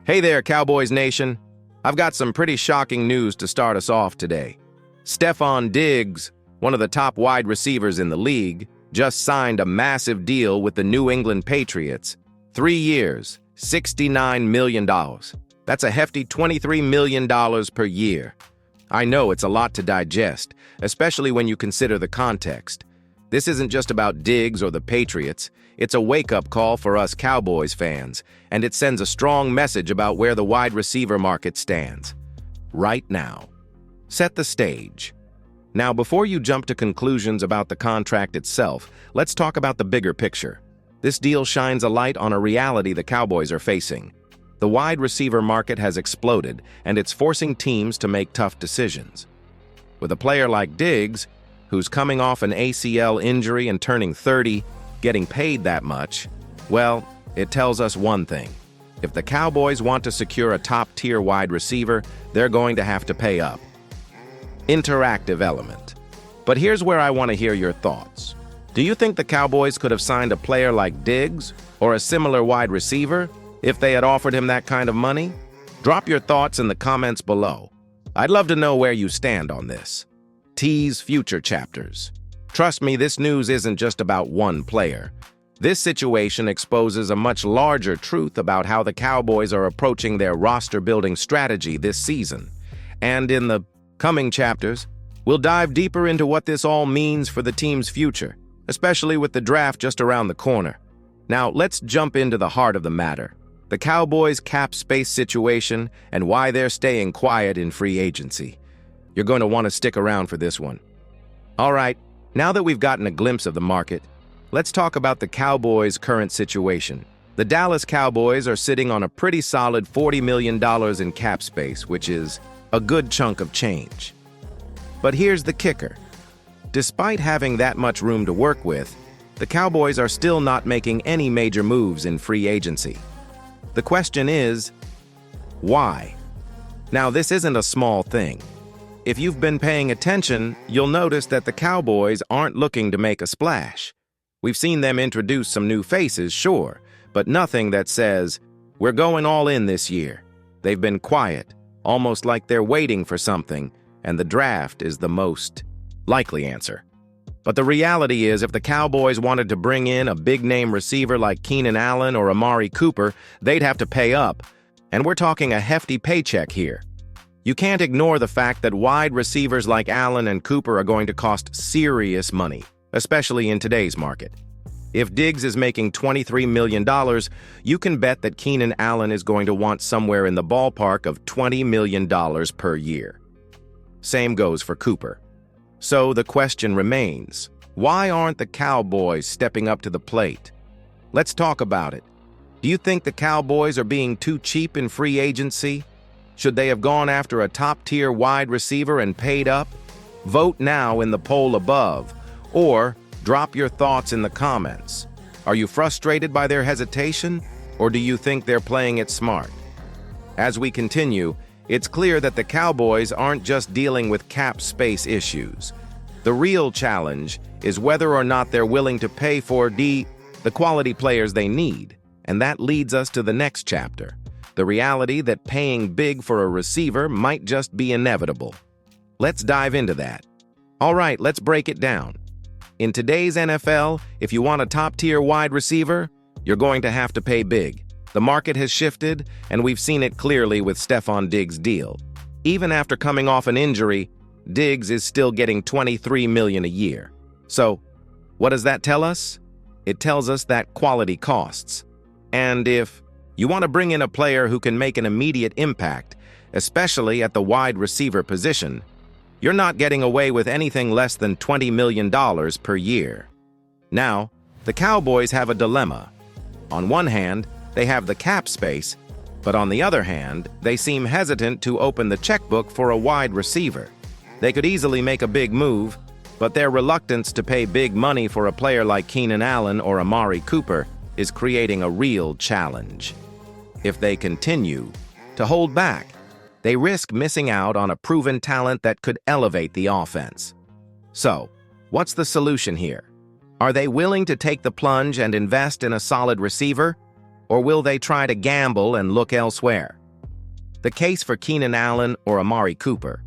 Hey there, Cowboys Nation. I've got some pretty shocking news to start us off today. Stefon Diggs, one of the top wide receivers in the league, just signed a massive deal with the New England Patriots. 3 years, $69 million. That's a hefty $23 million per year. I know it's a lot to digest, especially when you consider the context. This isn't just about Diggs or the Patriots. It's a wake-up call for us Cowboys fans, and it sends a strong message about where the wide receiver market stands. Right now. Set the stage. Now, before you jump to conclusions about the contract itself, let's talk about the bigger picture. This deal shines a light on a reality the Cowboys are facing. The wide receiver market has exploded, and it's forcing teams to make tough decisions. With a player like Diggs, who's coming off an ACL injury and turning 30, getting paid that much, well, it tells us one thing. If the Cowboys want to secure a top-tier wide receiver, they're going to have to pay up. Interactive element. But here's where I want to hear your thoughts. Do you think the Cowboys could have signed a player like Diggs or a similar wide receiver if they had offered him that kind of money? Drop your thoughts in the comments below. I'd love to know where you stand on this. Tease future chapters. Trust me, this news isn't just about one player. This situation exposes a much larger truth about how the Cowboys are approaching their roster-building strategy this season. And in the coming chapters, we'll dive deeper into what this all means for the team's future, especially with the draft just around the corner. Now, let's jump into the heart of the matter. The Cowboys' cap space situation and why they're staying quiet in free agency. You're going to want to stick around for this one. All right, now that we've gotten a glimpse of the market, let's talk about the Cowboys' current situation. The Dallas Cowboys are sitting on a pretty solid $40 million in cap space, which is a good chunk of change. But here's the kicker. Despite having that much room to work with, the Cowboys are still not making any major moves in free agency. The question is, why? Now, this isn't a small thing. If you've been paying attention, you'll notice that the Cowboys aren't looking to make a splash. We've seen them introduce some new faces, sure, but nothing that says, we're going all in this year. They've been quiet, almost like they're waiting for something, and the draft is the most likely answer. But the reality is, if the Cowboys wanted to bring in a big-name receiver like Keenan Allen or Amari Cooper, they'd have to pay up, and we're talking a hefty paycheck here. You can't ignore the fact that wide receivers like Allen and Cooper are going to cost serious money, especially in today's market. If Diggs is making $23 million, you can bet that Keenan Allen is going to want somewhere in the ballpark of $20 million per year. Same goes for Cooper. So the question remains, why aren't the Cowboys stepping up to the plate? Let's talk about it. Do you think the Cowboys are being too cheap in free agency? Should they have gone after a top-tier wide receiver and paid up? Vote now in the poll above, or drop your thoughts in the comments. Are you frustrated by their hesitation, or do you think they're playing it smart? As we continue, it's clear that the Cowboys aren't just dealing with cap space issues. The real challenge is whether or not they're willing to pay for the quality players they need, and that leads us to the next chapter. The reality that paying big for a receiver might just be inevitable. Let's dive into that. All right, let's break it down. In today's NFL, if you want a top-tier wide receiver, you're going to have to pay big. The market has shifted, and we've seen it clearly with Stefon Diggs' deal. Even after coming off an injury, Diggs is still getting $23 million a year. So, what does that tell us? It tells us that quality costs. And if you want to bring in a player who can make an immediate impact, especially at the wide receiver position, you're not getting away with anything less than $20 million per year. Now, the Cowboys have a dilemma. On one hand, they have the cap space, but on the other hand, they seem hesitant to open the checkbook for a wide receiver. They could easily make a big move, but their reluctance to pay big money for a player like Keenan Allen or Amari Cooper is creating a real challenge. If they continue to hold back, they risk missing out on a proven talent that could elevate the offense. So, what's the solution here? Are they willing to take the plunge and invest in a solid receiver? Or will they try to gamble and look elsewhere? The case for Keenan Allen or Amari Cooper.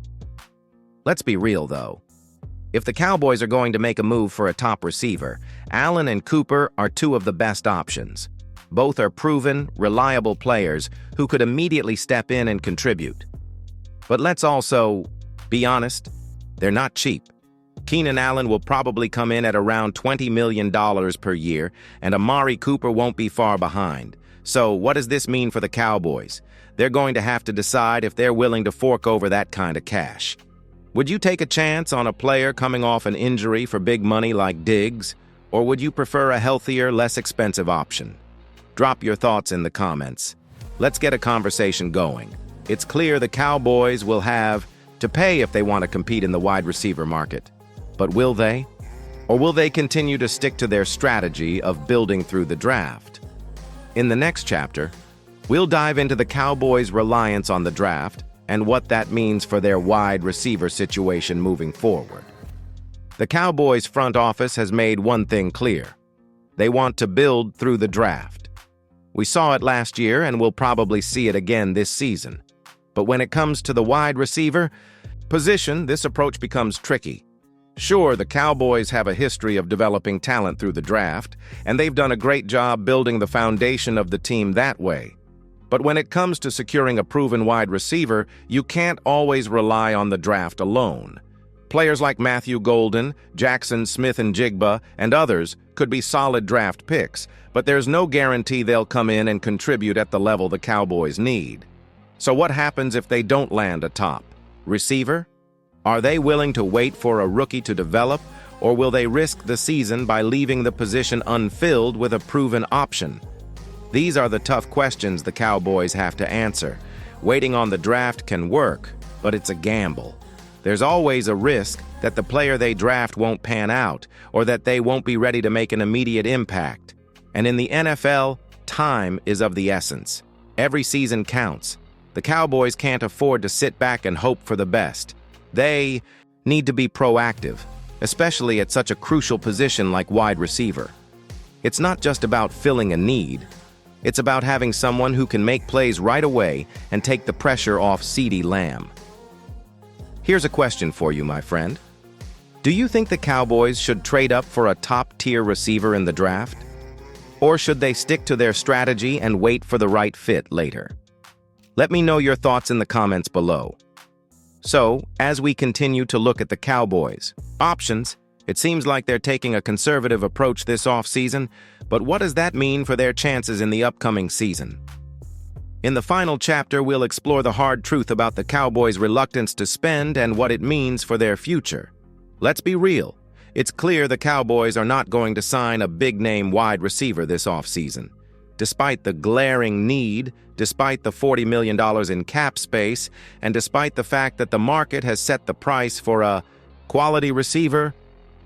Let's be real, though. If the Cowboys are going to make a move for a top receiver, Allen and Cooper are two of the best options. Both are proven, reliable players who could immediately step in and contribute. But let's also be honest, they're not cheap. Keenan Allen will probably come in at around $20 million per year, and Amari Cooper won't be far behind. So what does this mean for the Cowboys? They're going to have to decide if they're willing to fork over that kind of cash. Would you take a chance on a player coming off an injury for big money like Diggs, or would you prefer a healthier, less expensive option? Drop your thoughts in the comments. Let's get a conversation going. It's clear the Cowboys will have to pay if they want to compete in the wide receiver market. But will they? Or will they continue to stick to their strategy of building through the draft? In the next chapter, we'll dive into the Cowboys' reliance on the draft and what that means for their wide receiver situation moving forward. The Cowboys' front office has made one thing clear. They want to build through the draft. We saw it last year and we'll probably see it again this season. But when it comes to the wide receiver position, this approach becomes tricky. Sure, the Cowboys have a history of developing talent through the draft, and they've done a great job building the foundation of the team that way. But when it comes to securing a proven wide receiver, you can't always rely on the draft alone. Players like Matthew Golden, Jackson Smith-Njigba, and others could be solid draft picks, but there's no guarantee they'll come in and contribute at the level the Cowboys need. So what happens if they don't land a top receiver? Are they willing to wait for a rookie to develop, or will they risk the season by leaving the position unfilled with a proven option? These are the tough questions the Cowboys have to answer. Waiting on the draft can work, but it's a gamble. There's always a risk that the player they draft won't pan out, or that they won't be ready to make an immediate impact. And in the NFL, time is of the essence. Every season counts. The Cowboys can't afford to sit back and hope for the best. They need to be proactive, especially at such a crucial position like wide receiver. It's not just about filling a need. It's about having someone who can make plays right away and take the pressure off CeeDee Lamb. Here's a question for you, my friend. Do you think the Cowboys should trade up for a top-tier receiver in the draft? Or should they stick to their strategy and wait for the right fit later? Let me know your thoughts in the comments below. So, as we continue to look at the Cowboys' options, it seems like they're taking a conservative approach this offseason, but what does that mean for their chances in the upcoming season? In the final chapter, we'll explore the hard truth about the Cowboys' reluctance to spend and what it means for their future. Let's be real. It's clear the Cowboys are not going to sign a big-name wide receiver this offseason. Despite the glaring need, despite the $40 million in cap space, and despite the fact that the market has set the price for a quality receiver,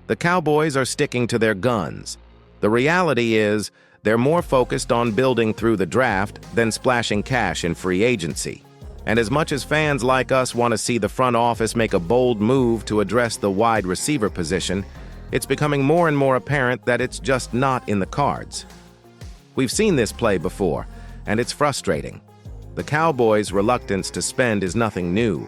the Cowboys are sticking to their guns. The reality is, they're more focused on building through the draft than splashing cash in free agency. And as much as fans like us want to see the front office make a bold move to address the wide receiver position, it's becoming more and more apparent that it's just not in the cards. We've seen this play before, and it's frustrating. The Cowboys' reluctance to spend is nothing new.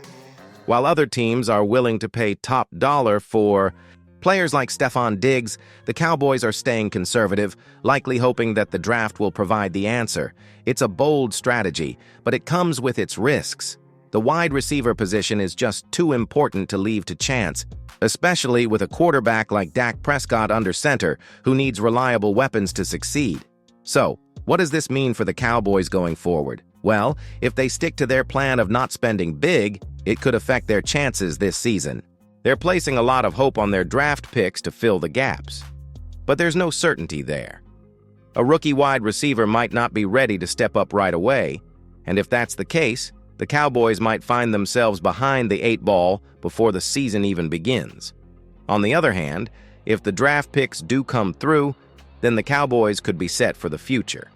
While other teams are willing to pay top dollar for players like Stefon Diggs, the Cowboys are staying conservative, likely hoping that the draft will provide the answer. It's a bold strategy, but it comes with its risks. The wide receiver position is just too important to leave to chance, especially with a quarterback like Dak Prescott under center, who needs reliable weapons to succeed. So, what does this mean for the Cowboys going forward? Well, if they stick to their plan of not spending big, it could affect their chances this season. They're placing a lot of hope on their draft picks to fill the gaps. But there's no certainty there. A rookie wide receiver might not be ready to step up right away, and if that's the case, the Cowboys might find themselves behind the 8 ball before the season even begins. On the other hand, if the draft picks do come through, then the Cowboys could be set for the future.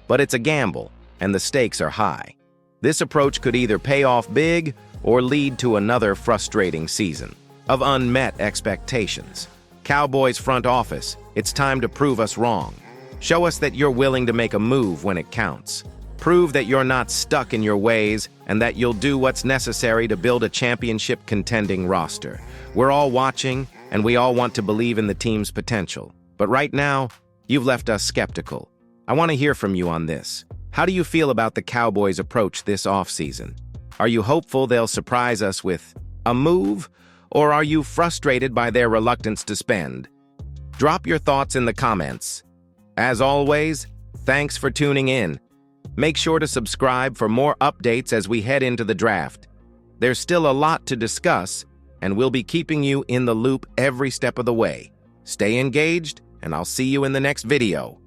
But it's a gamble, and the stakes are high. This approach could either pay off big or lead to another frustrating season of unmet expectations. Cowboys front office, it's time to prove us wrong. Show us that you're willing to make a move when it counts. Prove that you're not stuck in your ways and that you'll do what's necessary to build a championship contending roster. We're all watching, and we all want to believe in the team's potential. But right now, you've left us skeptical. I want to hear from you on this. How do you feel about the Cowboys' approach this offseason? Are you hopeful they'll surprise us with a move, or are you frustrated by their reluctance to spend? Drop your thoughts in the comments. As always, thanks for tuning in. Make sure to subscribe for more updates as we head into the draft. There's still a lot to discuss, and we'll be keeping you in the loop every step of the way. Stay engaged, and I'll see you in the next video.